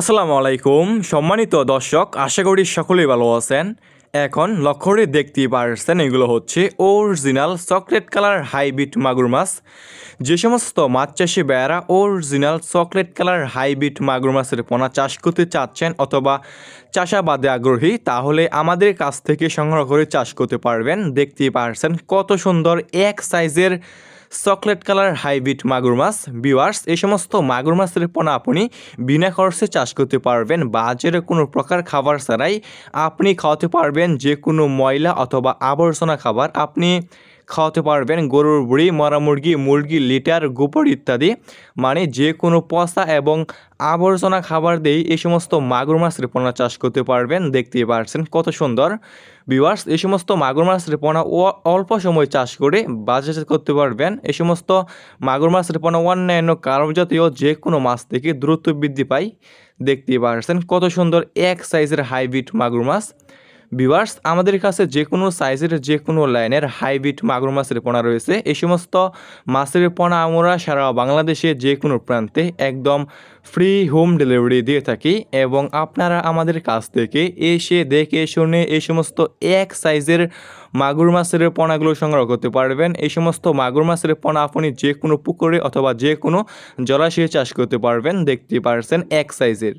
আসসালামু আলাইকুম সম্মানিত দর্শক, আশা করি সকলেই ভালো আছেন। এখন লক্ষ্য করে দেখতেই পারছেন এগুলো হচ্ছে অরিজিনাল চকলেট কালার হাইব্রিড মাগুর মাছ। যে সমস্ত মাছ চাষি ভাইয়েরা অরিজিনাল চকলেট কালার হাইব্রিড মাগুর মাছের পোনা চাষ করতে চাচ্ছেন অথবা চাষাবাদে আগ্রহী, তাহলে আমাদের কাছ থেকে সংগ্রহ করে চাষ করতে পারবেন। দেখতেই পারছেন কত সুন্দর এক সাইজের চকলেট কালার হাইব্রিড মাগুর মাছ। ভিউয়ার্স, এই সমস্ত মাগুর মাছের পোনা আপনি বিনা খরচে চাষ করতে পারবেন। বাজারে কোনো প্রকার খাবার ছাড়াই আপনি খাওয়াতে পারবেন। যে কোনো ময়লা অথবা আবর্জনা খাবার আপনি খাওয়াতে পারবেন। গরুর বুড়ি, মরা মুরগি, মুরগি লিটার, গোবর ইত্যাদি, মানে যে কোনো পচা এবং আবর্জনা খাবার দিয়েই এই সমস্ত মাগুর মাছের পোনা চাষ করতে পারবেন। দেখতেই পারছেন কত সুন্দর। ভিউয়ার্স, এই সমস্ত মাগুর মাছের পোনা অল্প সময় চাষ করে বাজারজাত করতে পারবেন। এই সমস্ত মাগুর মাছের পোনা অন্যান্য কার্প জাতীয় যে কোনো মাছ থেকে দ্রুত বৃদ্ধি পায়। দেখতেই পারছেন কত সুন্দর এক সাইজের হাইব্রিড মাগুর মাছ। ভিউয়ার্স, আমাদের কাছে যে কোনো সাইজের যে কোনো লাইনের হাইব্রিড মাগুর মাছের পোনা রয়েছে। এই সমস্ত মাছের পোনা আমরা সারা বাংলাদেশে যে কোনো প্রান্তে একদম ফ্রি হোম ডেলিভারি দিয়ে থাকি এবং আপনারা আমাদের কাছ থেকে এসে দেখে শুনে এই সমস্ত এক সাইজের মাগুর মাছের পোনাগুলো সংগ্রহ করতে পারবেন। এই সমস্ত মাগুর মাছের পোনা আপনি যে কোনো পুকুরে অথবা যে কোনো জলাশয়ে চাষ করতে পারবেন। দেখতে পারছেন এক সাইজের।